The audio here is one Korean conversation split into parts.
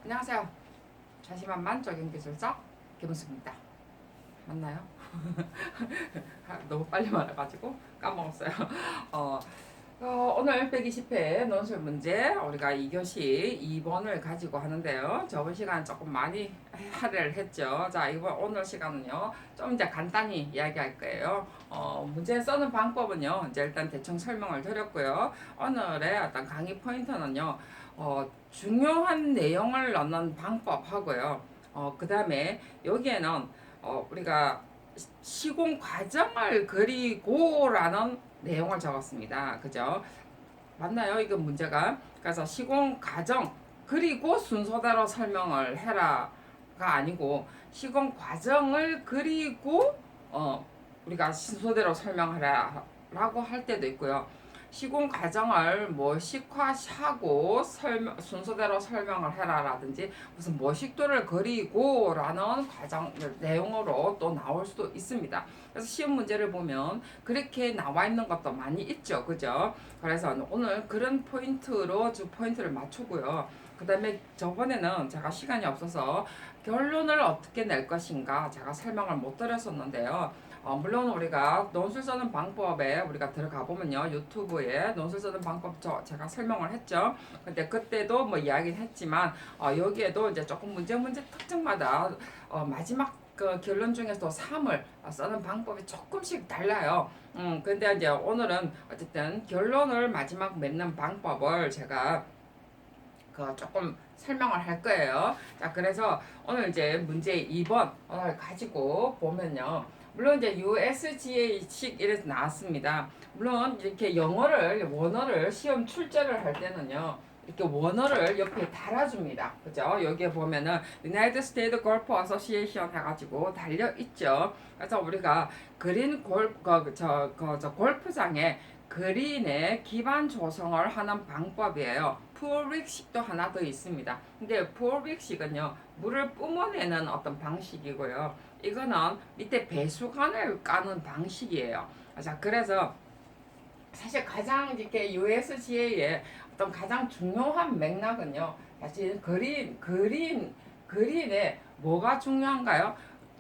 안녕하세요. 자신만만 적용기술사 김은수입니다. 맞나요? 너무 빨리 말해가지고 까먹었어요. 어, 오늘 120회 논술 문제 우리가 2교시 2번을 가지고 하는데요. 저번 시간 조금 많이 할애를 했죠. 자, 오늘 시간은요. 좀 이제 간단히 이야기할 거예요. 문제 쓰는 방법은요. 이제 일단 대충 설명을 드렸고요. 오늘의 어떤 강의 포인트는요. 중요한 내용을 넣는 방법하고요. 그 다음에 여기에는 우리가 시공 과정을 그리고라는 내용을 적었습니다. 그죠? 맞나요? 이건 문제가. 그래서 시공 과정 그리고 순서대로 설명을 해라가 아니고 시공 과정을 그리고 우리가 순서대로 설명하라라고 할 때도 있고요. 시공 과정을 뭐식화하고 순서대로 설명을 해라라든지 무슨 뭐식도를 그리고라는 과정 내용으로 또 나올 수도 있습니다. 그래서 시험 문제를 보면 그렇게 나와 있는 것도 많이 있죠, 그죠? 그래서 오늘 그런 포인트로 포인트를 맞추고요. 그 다음에 저번에는 제가 시간이 없어서 결론을 어떻게 낼 것인가 제가 설명을 못 드렸었는데요. 물론 우리가 논술 쓰는 방법에 우리가 들어가 보면요. 유튜브에 논술 쓰는 방법 제가 설명을 했죠. 근데 그때도 뭐 이야기는 했지만 여기에도 이제 조금 문제 특징마다 마지막 그 결론 중에서도 3을 쓰는 방법이 조금씩 달라요. 근데 이제 오늘은 어쨌든 결론을 마지막 맺는 방법을 제가 조금 설명을 할 거예요. 자, 그래서 오늘 이제 문제 2번 오늘 가지고 보면요. 물론 이제 USGA식 이래서 나왔습니다. 물론 이렇게 원어를 시험 출제를 할 때는요. 이렇게 원어를 옆에 달아줍니다. 그죠? 여기에 보면은 United States Golf Association 해가지고 달려 있죠. 그래서 우리가 그린 골프장에 그린의 기반 조성을 하는 방법이에요. 풀릭식도 하나 더 있습니다. 근데 풀릭식은요, 물을 뿜어내는 어떤 방식이고요. 이거는 밑에 배수관을 까는 방식이에요. 자, 그래서 사실 가장 이렇게 USGA의 어떤 가장 중요한 맥락은요, 사실 그린에 뭐가 중요한가요?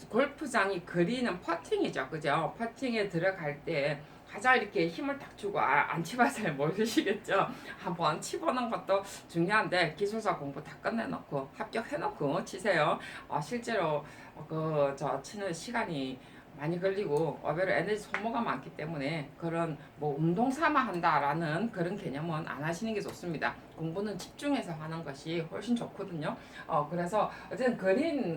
골프장이 그린은 퍼팅이죠, 그죠? 퍼팅에 들어갈 때 가장 이렇게 힘을 딱 주고 안 치봐 잘 모르시겠죠? 한번 치보는 것도 중요한데 기술사 공부 다 끝내놓고 합격해놓고 치세요. 실제로 저 치는 시간이 많이 걸리고 오히려 에너지 소모가 많기 때문에 그런 뭐 운동 삼아 한다라는 그런 개념은 안 하시는 게 좋습니다. 공부는 집중해서 하는 것이 훨씬 좋거든요. 그래서 어쨌든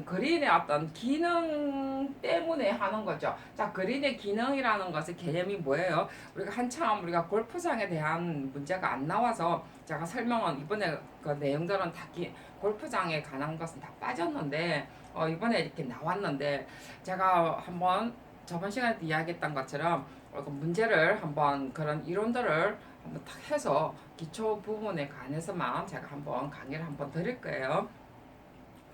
그린의 어떤 기능 때문에 하는 거죠. 자, 그린의 기능이라는 것의 개념이 뭐예요? 우리가 한참 우리가 골프장에 대한 문제가 안 나와서 제가 설명은 이번에 그 내용들은 다 골프장에 관한 것은 다 빠졌는데 이번에 이렇게 나왔는데 제가 한번 저번 시간에 이야기했던 것처럼 문제를 한번 그런 이론들을 한번 탁 해서 기초 부분에 관해서만 제가 한번 강의를 한번 드릴 거예요.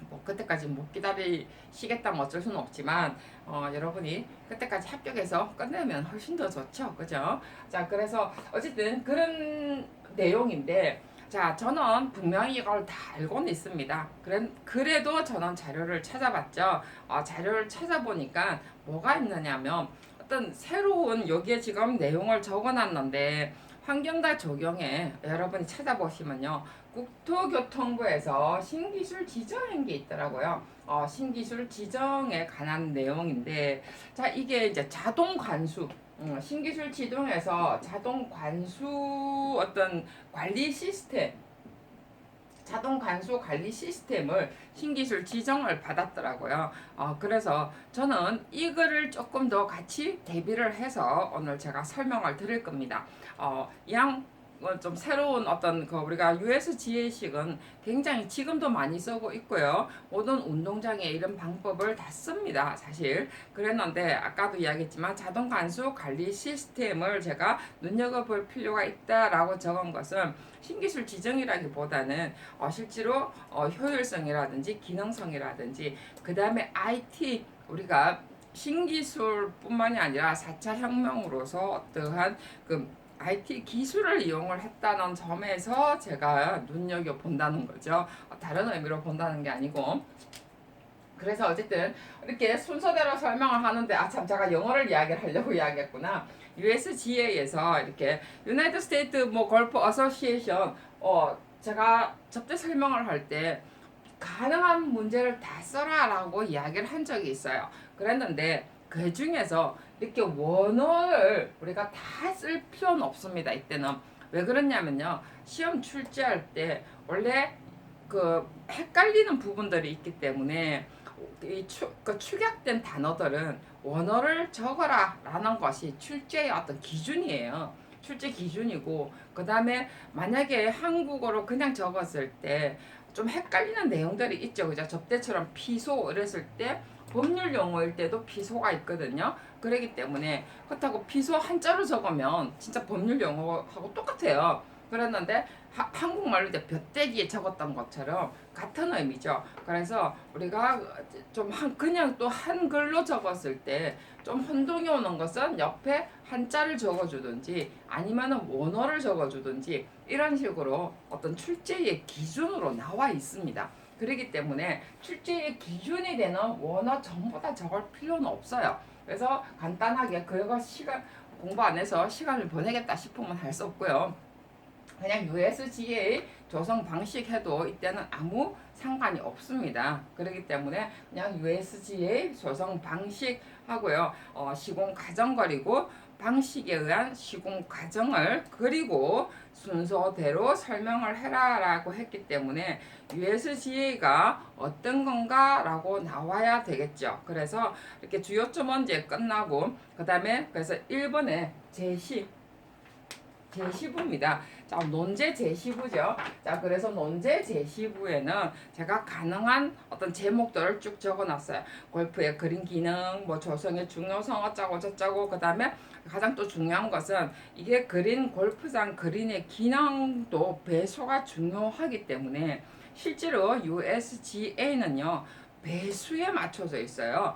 뭐 그때까지 못 기다리시겠다면 어쩔 수는 없지만 여러분이 그때까지 합격해서 끝내면 훨씬 더 좋죠, 그죠? 자, 그래서 어쨌든 그런 내용인데 자, 저는 분명히 이걸 다 알고는 있습니다. 그래도 저는 자료를 찾아봤죠. 자료를 찾아보니까 뭐가 있느냐면 어떤 새로운 여기에 지금 내용을 적어놨는데 환경과 적용에 여러분이 찾아보시면요. 국토교통부에서 신기술 지정한 게 있더라고요. 신기술 지정에 관한 내용인데, 자, 이게 이제 자동 관수, 신기술 지정에서 자동 관수 어떤 관리 시스템, 자동 관수 관리 시스템을 신기술 지정을 받았더라고요. 그래서 저는 이거를 조금 더 같이 대비를 해서 오늘 제가 설명을 드릴 겁니다. 좀 새로운 어떤 우리가 USGA식은 굉장히 지금도 많이 쓰고 있고요. 모든 운동장에 이런 방법을 다 씁니다. 사실 그랬는데 아까도 이야기했지만 자동 관수 관리 시스템을 제가 눈여겨볼 필요가 있다라고 적은 것은 신기술 지정이라기보다는 실제로 효율성이라든지 기능성이라든지 그 다음에 IT 우리가 신기술뿐만이 아니라 4차 혁명으로서 어떠한 그 IT 기술을 이용을 했다는 점에서 제가 눈여겨 본다는 거죠. 다른 의미로 본다는 게 아니고. 그래서 어쨌든 이렇게 순서대로 설명을 하는데 참 제가 영어를 이야기를 하려고 이야기했구나. USGA에서 이렇게 United States 뭐 골프 어소시에이션 제가 접대 설명을 할 때 가능한 문제를 다 써라라고 이야기를 한 적이 있어요. 그랬는데 그 중에서 이렇게 원어를 우리가 다 쓸 필요는 없습니다. 이때는 왜 그러냐면요. 시험 출제할 때 원래 그 헷갈리는 부분들이 있기 때문에 그 축약된 단어들은 원어를 적어라라는 것이 출제의 어떤 기준이에요. 출제 기준이고 그 다음에 만약에 한국어로 그냥 적었을 때 좀 헷갈리는 내용들이 있죠. 그죠? 접대처럼 피소 이랬을 때 법률 용어일 때도 피소가 있거든요. 그렇기 때문에 그렇다고 피소 한자로 적으면 진짜 법률 용어하고 똑같아요. 그랬는데 한국말로 이제 볕대기에 적었던 것처럼 같은 의미죠. 그래서 우리가 그냥 또 한글로 적었을 때 좀 혼동이 오는 것은 옆에 한자를 적어주든지 아니면 원어를 적어주든지 이런 식으로 어떤 출제의 기준으로 나와 있습니다. 그렇기 때문에 출제의 기준이 되는 원어 전부 다 적을 필요는 없어요. 그래서 간단하게 그거 시간 공부 안 해서 시간을 보내겠다 싶으면 할 수 없고요. 그냥 USGA 조성 방식 해도 이때는 아무 상관이 없습니다. 그렇기 때문에 그냥 USGA 조성 방식 하고요. 시공 과정 그리고 방식에 의한 시공 과정을 그리고 순서대로 설명을 해라라고 했기 때문에 USGA가 어떤 건가라고 나와야 되겠죠. 그래서 이렇게 주요점 문제 끝나고 그 다음에 그래서 1번에 제시부입니다. 자, 논제 제시부죠. 자, 그래서 논제 제시부에는 제가 가능한 어떤 제목들을 쭉 적어놨어요. 골프의 그린 기능, 뭐 조성의 중요성 어쩌고 저쩌고 그 다음에 가장 또 중요한 것은 이게 골프장 그린의 기능도 배수가 중요하기 때문에 실제로 USGA는요. 배수에 맞춰져 있어요.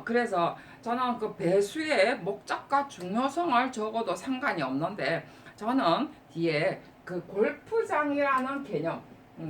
그래서 저는 그 배수의 목적과 중요성을 적어도 상관이 없는데 저는 뒤에 그 골프장이라는 개념,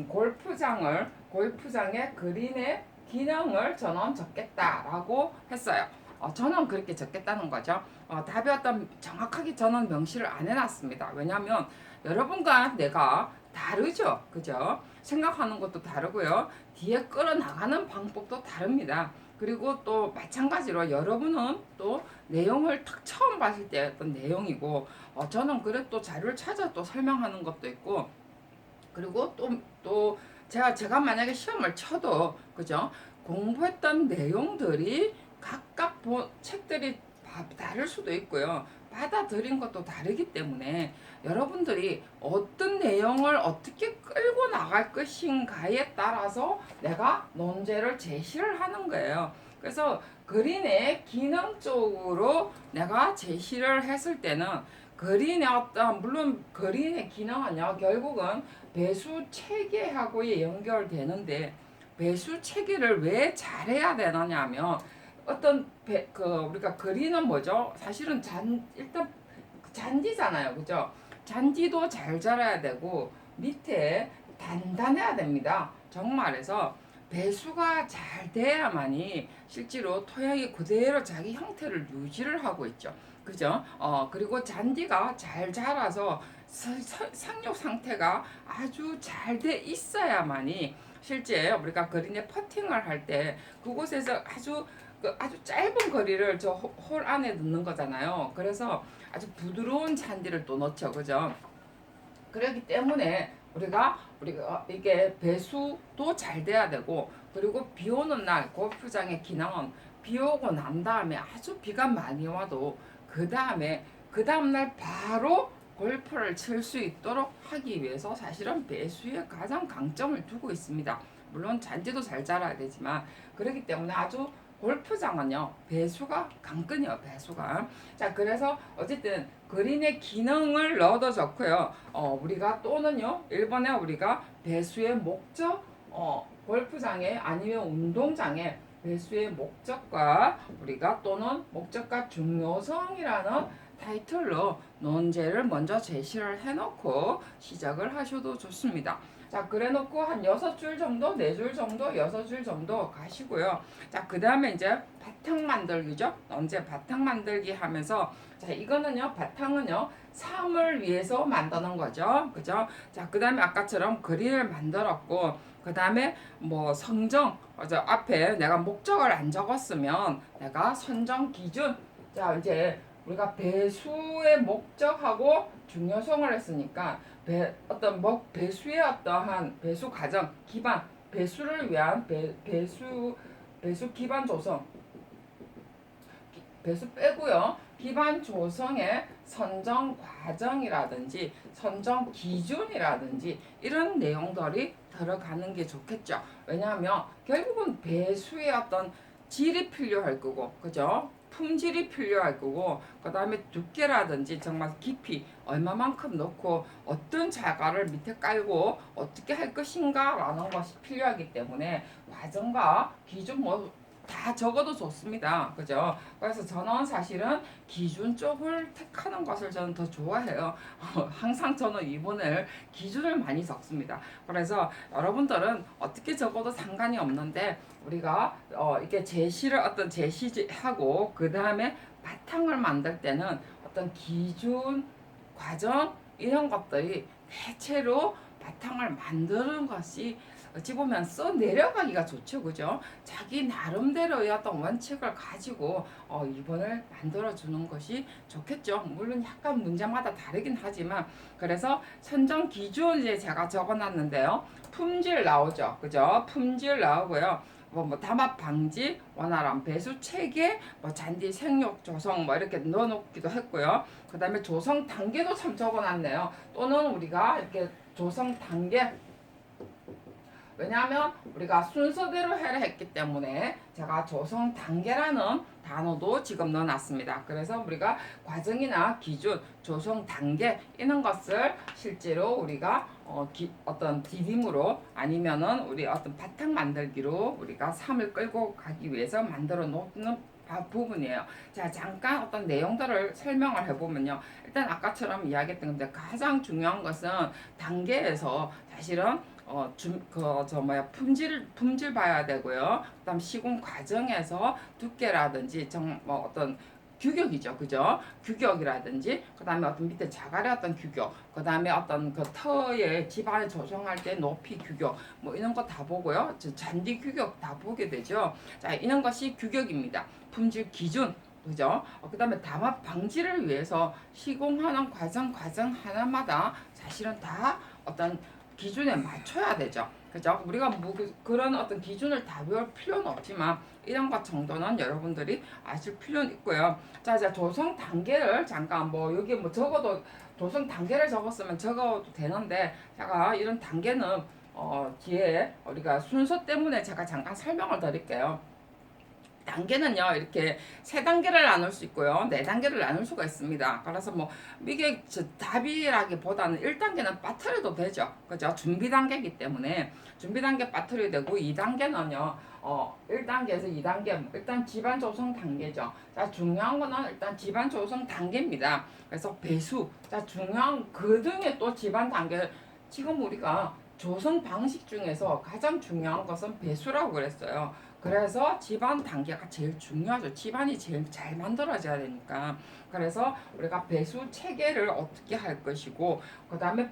골프장의 그린의 기능을 저는 적겠다라고 했어요. 저는 그렇게 적겠다는 거죠. 답이 어떤 정확하게 저는 명시를 안 해놨습니다. 왜냐하면 여러분과 내가 다르죠. 그죠? 생각하는 것도 다르고요. 뒤에 끌어나가는 방법도 다릅니다. 그리고 또 마찬가지로 여러분은 또 내용을 딱 처음 봤을 때 어떤 내용이고 저는 그래 또 자료를 찾아 또 설명하는 것도 있고 그리고 또 제가 만약에 시험을 쳐도 그죠 공부했던 내용들이 각각 책들이 다를 수도 있고요 받아들인 것도 다르기 때문에 여러분들이 어떤 내용을 어떻게 끌고 나갈 것인가에 따라서 내가 논제를 제시를 하는 거예요. 그래서 그린의 기능 쪽으로 내가 제시를 했을 때는 그린의 물론 그린의 기능은요 결국은 배수 체계하고의 연결되는데 배수 체계를 왜 잘해야 되느냐면 우리가 그린은 뭐죠? 사실은 일단 잔디잖아요, 그죠? 잔디도 잘 자라야 되고 밑에 단단해야 됩니다. 정말에서 배수가 잘 돼야만이 실제로 토양이 그대로 자기 형태를 유지를 하고 있죠. 그죠? 그리고 잔디가 잘 자라서 상륙 상태가 아주 잘 돼 있어야만이 실제 우리가 그린에 퍼팅을 할 때 그곳에서 아주 짧은 거리를 저 홀 안에 넣는 거잖아요. 그래서 아주 부드러운 잔디를 또 넣죠. 그죠? 그렇기 때문에 우리가 이게 배수도 잘 돼야 되고 그리고 비 오는 날 골프장의 기능은 비 오고 난 다음에 아주 비가 많이 와도 그 다음 날 바로 골프를 칠 수 있도록 하기 위해서 사실은 배수에 가장 강점을 두고 있습니다. 물론 잔디도 잘 자라야 되지만 그렇기 때문에 아주 골프장은요 배수가 강끈이요 배수가. 자 그래서 어쨌든 그린의 기능을 넣어도 좋고요. 우리가 또는요 1번에 우리가 배수의 목적 골프장에 아니면 운동장에 배수의 목적과 우리가 또는 목적과 중요성이라는 타이틀로 논제를 먼저 제시를 해놓고 시작을 하셔도 좋습니다. 자, 그래 놓고 한 6줄 정도, 4줄 정도, 6줄 정도 가시고요. 자, 그 다음에 이제 바탕 만들기죠. 언제 바탕 만들기 하면서, 자, 이거는요, 바탕은요, 삶을 위해서 만드는 거죠. 그죠? 자, 그 다음에 아까처럼 그림을 만들었고, 그 다음에 뭐 성정, 앞에 내가 목적을 안 적었으면 내가 선정 기준, 자, 이제 우리가 배수의 목적하고 중요성을 했으니까 배수의 어떠한 배수 과정 기반 배수를 위한 배수 기반 조성 배수 빼고요. 기반 조성의 선정 과정이라든지 선정 기준이라든지 이런 내용들이 들어가는 게 좋겠죠. 왜냐하면 결국은 배수의 어떤 질이 필요할 거고, 그죠? 품질이 필요할 거고, 그 다음에 두께라든지 정말 깊이 얼마만큼 넣고 어떤 자갈을 밑에 깔고 어떻게 할 것인가라는 것이 필요하기 때문에 과정과 기준 뭐 다 적어도 좋습니다. 그죠? 그래서 저는 사실은 기준 쪽을 택하는 것을 저는 더 좋아해요. 항상 저는 이번을 기준을 많이 적습니다. 그래서 여러분들은 어떻게 적어도 상관이 없는데 우리가 이렇게 제시하고 그 다음에 바탕을 만들 때는 어떤 기준, 과정 이런 것들이 대체로 바탕을 만드는 것이 어찌 보면 써 내려가기가 좋죠, 그죠? 자기 나름대로의 어떤 원칙을 가지고 이번을 만들어 주는 것이 좋겠죠. 물론 약간 문제마다 다르긴 하지만 그래서 선정 기준 이제 제가 적어놨는데요. 품질 나오죠, 그죠? 품질 나오고요. 뭐 담합 방지, 원활한 배수 체계, 뭐 잔디 생육 조성 뭐 이렇게 넣어놓기도 했고요. 그 다음에 조성 단계도 참 적어놨네요. 또는 우리가 이렇게 조성 단계 왜냐하면 우리가 순서대로 해라 했기 때문에 제가 조성 단계라는 단어도 지금 넣어놨습니다. 그래서 우리가 과정이나 기준, 조성 단계 이런 것을 실제로 우리가 어떤 디딤으로 아니면은 우리 어떤 바탕 만들기로 우리가 삶을 끌고 가기 위해서 만들어 놓는 부분이에요. 자, 잠깐 어떤 내용들을 설명을 해보면요. 일단 아까처럼 이야기했던 건데 가장 중요한 것은 단계에서 사실은 품질 봐야 되고요. 그다음 시공 과정에서 두께라든지 뭐 어떤 규격이죠, 그죠? 규격이라든지 그다음에 어떤 밑에 자갈의 어떤 규격, 그다음에 어떤 그 터의 집안을 조성할 때 높이 규격, 뭐 이런 거 다 보고요. 잔디 규격 다 보게 되죠. 자, 이런 것이 규격입니다. 품질 기준. 그죠? 그다음에 담합 방지를 위해서 시공하는 과정 하나마다 사실은 다 어떤 기준에 맞춰야 되죠. 그죠? 우리가 뭐 그런 어떤 기준을 다 외울 필요는 없지만 이런 것 정도는 여러분들이 아실 필요는 있고요. 자, 조성 단계를 잠깐 뭐 여기 뭐 적어도 조성 단계를 적었으면 적어도 되는데 제가 이런 단계는 뒤에 우리가 순서 때문에 제가 잠깐 설명을 드릴게요. 단계는요 이렇게 3단계를 나눌 수 있고요 4단계를 나눌 수가 있습니다. 그래서 뭐 이게 답이라기보다는 1단계는 빠뜨려도 되죠, 그죠? 준비 단계이기 때문에 준비 단계 빠뜨려도 되고 2단계는요 1단계에서 2단계 일단 집안 조성 단계죠. 자, 중요한 거는 일단 집안 조성 단계입니다. 그래서 배수, 자, 중요한 그 등에 또 집안 단계, 지금 우리가 조성 방식 중에서 가장 중요한 것은 배수라고 그랬어요. 그래서 집안 단계가 제일 중요하죠. 집안이 제일 잘 만들어져야 되니까. 그래서 우리가 배수 체계를 어떻게 할 것이고, 그 다음에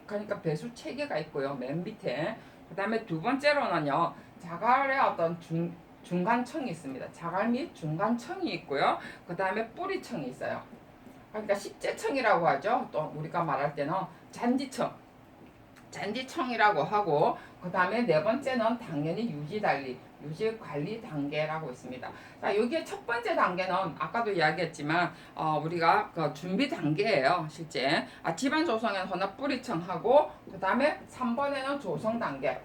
그러니까 배수 체계가 있고요. 맨 밑에. 그 다음에 두 번째로는요, 자갈의 어떤 중간청이 있습니다. 자갈 및 중간청이 있고요. 그 다음에 뿌리청이 있어요. 그러니까 식재청이라고 하죠. 또 우리가 말할 때는 잔디청이라고 하고, 그 다음에 4번째는 당연히 유지 관리 단계라고 있습니다. 자, 여기에 첫 번째 단계는 아까도 이야기했지만 우리가 그 준비 단계예요. 실제 집안 조성에는 혼합 뿌리청하고 그 다음에 3번에는 조성 단계.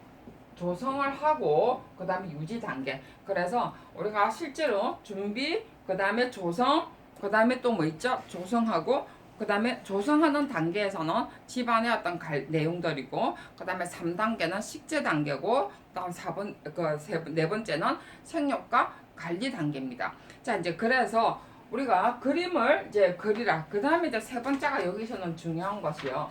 조성을 하고 그 다음에 유지 단계. 그래서 우리가 실제로 준비, 그 다음에 조성, 그 다음에 또 뭐 있죠? 조성하고 그 다음에 조성하는 단계에서는 집안의 어떤 내용들이고, 그 다음에 3단계는 식재 단계고, 그 다음 4번, 네 번째는 생육과 관리 단계입니다. 자, 이제 그래서 우리가 그림을 이제 그리라. 그 다음에 이제 세 번째가 여기서는 중요한 것이요.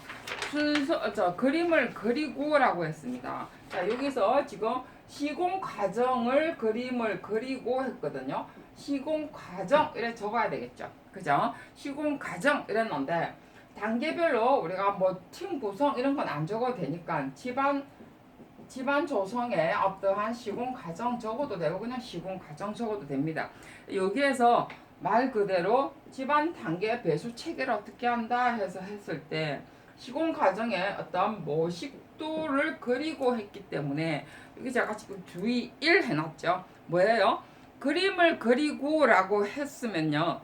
그림을 그리고라고 했습니다. 자, 여기서 지금 시공 과정을 그림을 그리고 했거든요. 시공 과정 이래 적어야 되겠죠. 그죠? 시공 과정 이랬는데 단계별로 우리가 뭐 팀 구성 이런 건 안 적어도 되니까 집안 조성에 어떠한 시공 과정 적어도 되고 그냥 시공 과정 적어도 됩니다. 여기에서 말 그대로 집안 단계 배수 체계를 어떻게 한다 해서 했을 때 시공 과정에 어떤 모식도를 그리고 했기 때문에 여기 제가 지금 주의 1 해놨죠. 뭐예요? 그림을 그리고 라고 했으면요.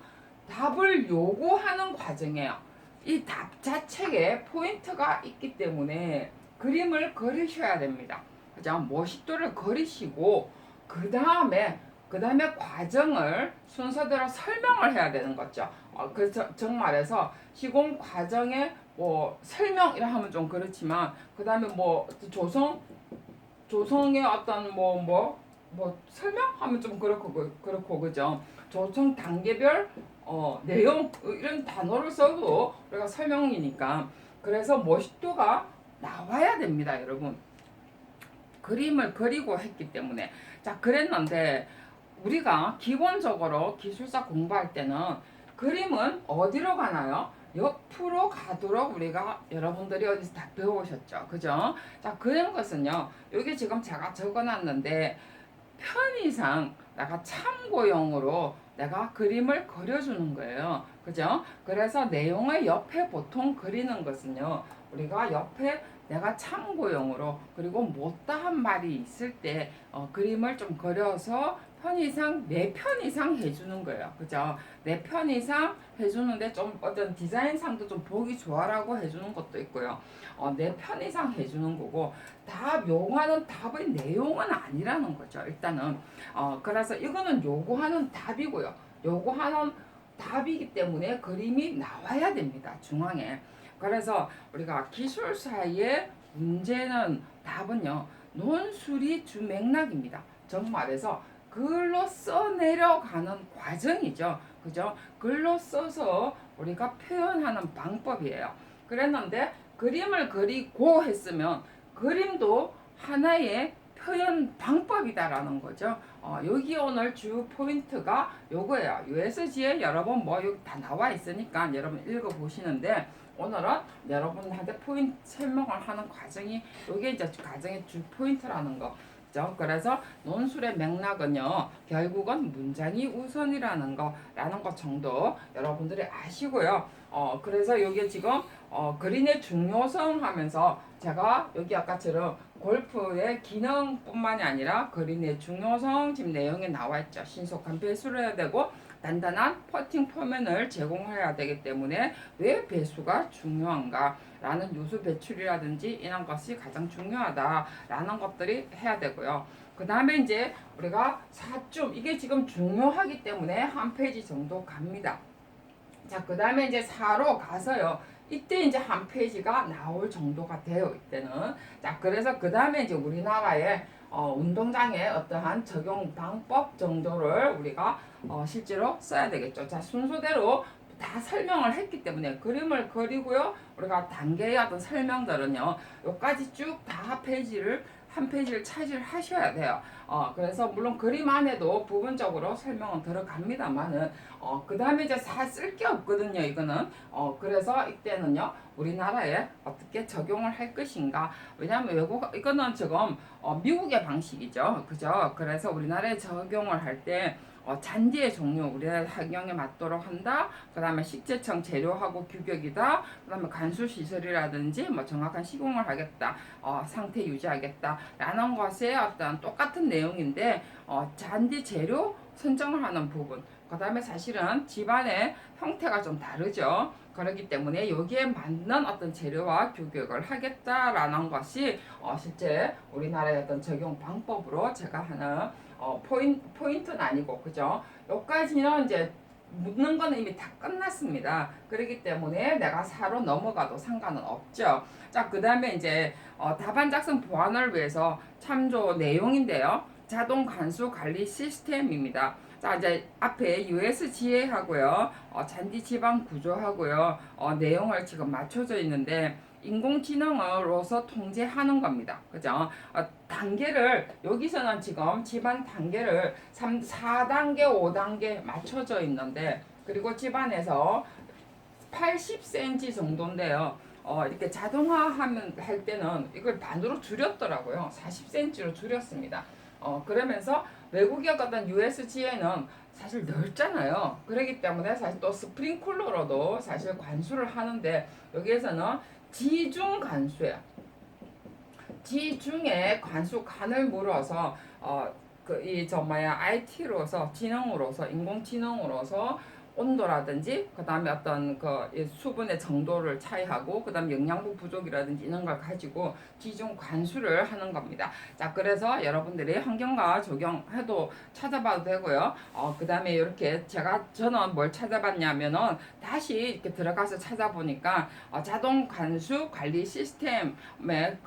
답을 요구하는 과정이에요. 이 답 자체에 포인트가 있기 때문에 그림을 그리셔야 됩니다. 그죠? 모식도를 그리시고 그 다음에 과정을 순서대로 설명을 해야 되는 거죠. 그래서 정말에서 시공 과정의 뭐 설명이라 하면 좀 그렇지만 그 다음에 뭐 조성의 어떤 뭐 설명하면 좀 그렇고 그죠. 조성 단계별 내용 이런 단어를 써도 우리가 설명이니까 그래서 모식도가 나와야 됩니다, 여러분. 그림을 그리고 했기 때문에 자 그랬는데 우리가 기본적으로 기술사 공부할 때는 그림은 어디로 가나요? 옆으로 가도록 우리가 여러분들이 어디서 다 배우셨죠, 그죠? 자 그런 것은요 여기 지금 제가 적어놨는데 편의상 내가 참고용으로 내가 그림을 그려주는 거예요. 그죠? 그래서 내용을 옆에 보통 그리는 것은요. 우리가 옆에 내가 참고용으로 그리고 못다한 말이 있을 때 그림을 좀 그려서 편의상 내 편의상 해주는 거예요. 그죠? 내 편의상 해주는데 좀 어떤 디자인상도 좀 보기 좋아라고 해주는 것도 있고요. 내 편의상 해주는 거고 답 요구하는 답의 내용은 아니라는 거죠. 일단은 그래서 이거는 요구하는 답이고요. 요구하는 답이기 때문에 그림이 나와야 됩니다. 중앙에. 그래서 우리가 기술사의 문제는 답은요. 논술이 주 맥락입니다. 정말에서 글로 써내려가는 과정이죠. 그죠? 글로 써서 우리가 표현하는 방법이에요. 그랬는데 그림을 그리고 했으면 그림도 하나의 표현 방법이다라는 거죠. 여기 오늘 주 포인트가 요거예요. USG에 여러분 뭐 여기 다 나와 있으니까 여러분 읽어보시는데 오늘은 여러분한테 포인트 설명을 하는 과정이 요게 이제 과정의 주 포인트라는 거. 그래서 논술의 맥락은요 결국은 문장이 우선이라는 거 정도 여러분들이 아시고요. 그래서 여기 지금 그린의 중요성 하면서 제가 여기 아까처럼 골프의 기능뿐만이 아니라 그린의 중요성 지금 내용에 나와 있죠. 신속한 배수를 해야 되고 단단한 퍼팅 포면을 제공해야 되기 때문에 왜 배수가 중요한가 라는 요소 배출이라든지 이런 것이 가장 중요하다라는 것들이 해야 되고요. 그 다음에 이제 우리가 4점 이게 지금 중요하기 때문에 한 페이지 정도 갑니다. 자, 그 다음에 이제 4로 가서요. 이때 이제 한 페이지가 나올 정도가 돼요. 이때는. 자, 그래서 그 다음에 이제 우리나라의 운동장의 어떠한 적용 방법 정도를 우리가 실제로 써야 되겠죠. 자, 순서대로 다 설명을 했기 때문에 그림을 그리고요. 우리가 단계의 어떤 설명들은요. 여기까지 쭉 다 한 페이지를 차지하셔야 돼요. 그래서 물론 그림 안에도 부분적으로 설명은 들어갑니다만은 그 다음에 이제 쓸 게 없거든요. 이거는 그래서 이때는요 우리나라에 어떻게 적용을 할 것인가. 왜냐하면 이거는 지금 미국의 방식이죠. 그죠? 그래서 우리나라에 적용을 할 때 잔디의 종류 우리나라 환경에 맞도록 한다. 그 다음에 식재청 재료하고 규격이다. 그 다음에 간수시설이라든지 뭐 정확한 시공을 하겠다. 상태 유지하겠다. 라는 것에 어떤 똑같은 내용인데 잔디 재료 선정을 하는 부분. 그 다음에 사실은 집안의 형태가 좀 다르죠. 그렇기 때문에 여기에 맞는 어떤 재료와 규격을 하겠다라는 것이 실제 우리나라의 어떤 적용 방법으로 제가 하는 포인트는 아니고 그죠? 여기까지는 이제 묻는 거는 이미 다 끝났습니다. 그렇기 때문에 내가 4로 넘어가도 상관은 없죠. 자, 그 다음에 이제 답안 작성 보완을 위해서 참조 내용인데요. 자동 간수 관리 시스템입니다. 자, 이제 앞에 USGA 하고요. 잔디 지방 구조하고요. 내용을 지금 맞춰져 있는데 인공지능으로서 통제하는 겁니다. 그죠? 단계를 여기서는 지금 집안 단계를 4단계, 5단계 맞춰져 있는데 그리고 집안에서 80cm 정도인데요. 이렇게 자동화하면 할 때는 이걸 반으로 줄였더라고요. 40cm로 줄였습니다. 그러면서 외국의 어떤 USG에는 사실 넓잖아요. 그렇기 때문에 사실 또 스프링클러로도 사실 관수를 하는데 여기에서는 지중 관수예요. 지중에 관수 간을 물어서 IT로서 지능으로서 인공지능으로서 온도라든지 그다음에 어떤 수분의 정도를 차이하고 그다음 영양분 부족이라든지 이런 걸 가지고 지중 관수를 하는 겁니다. 자, 그래서 여러분들이 환경과 적용해도 찾아봐도 되고요. 그다음에 이렇게 저는 뭘 찾아봤냐면은 다시 이렇게 들어가서 찾아보니까 자동 관수 관리 시스템의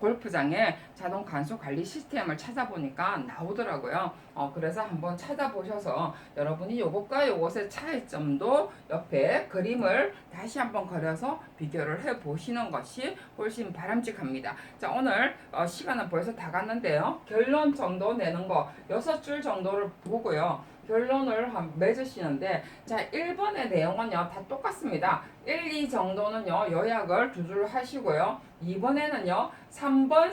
골프장에 자동 관수 관리 시스템을 찾아보니까 나오더라고요. 그래서 한번 찾아보셔서 여러분이 요것과 요것의 차이점도 옆에 그림을 다시 한번 그려서 비교를 해 보시는 것이 훨씬 바람직합니다. 자, 오늘 시간은 벌써 다 갔는데요. 결론 정도 내는 거 6줄 정도를 보고요. 결론을 맺으시는데 자, 1번의 내용은요 다 똑같습니다. 1, 2 정도는요 요약을 2줄 하시고요. 2번에는요 3번,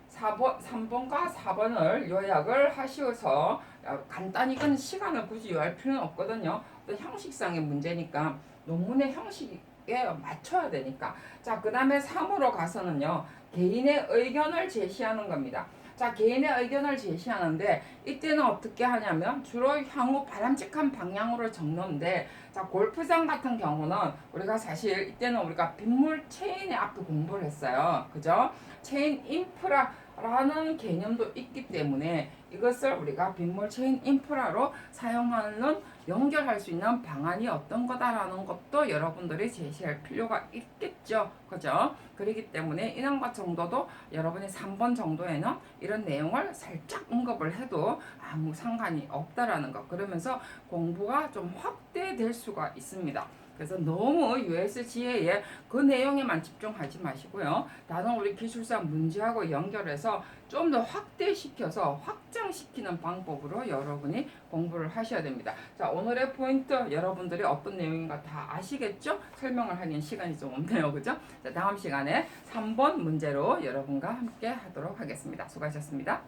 3번과 4번을 요약을 하셔서 간단히 이건 시간을 굳이 요할 필요는 없거든요. 어떤 형식상의 문제니까 논문의 형식에 맞춰야 되니까. 자, 그 다음에 3으로 가서는요 개인의 의견을 제시하는 겁니다. 자, 개인의 의견을 제시하는데 이때는 어떻게 하냐면 주로 향후 바람직한 방향으로 적는데 자, 골프장 같은 경우는 우리가 사실 이때는 우리가 빗물 체인의 앞에 공부를 했어요. 그죠? 체인 인프라라는 개념도 있기 때문에 이것을 우리가 빗물 체인 인프라로 사용하는 연결할 수 있는 방안이 어떤 거다라는 것도 여러분들이 제시할 필요가 있겠죠. 그죠? 그렇기 때문에 이런 것 정도도 여러분이 3번 정도에는 이런 내용을 살짝 언급을 해도 아무 상관이 없다라는 것. 그러면서 공부가 좀 확대될 수가 있습니다. 그래서 너무 USGA의 그 내용에만 집중하지 마시고요. 다른 우리 기술사 문제하고 연결해서 좀 더 확대시켜서 확장시키는 방법으로 여러분이 공부를 하셔야 됩니다. 자, 오늘의 포인트 여러분들이 어떤 내용인가 다 아시겠죠? 설명을 하기엔 시간이 좀 없네요. 그죠? 자, 다음 시간에 3번 문제로 여러분과 함께 하도록 하겠습니다. 수고하셨습니다.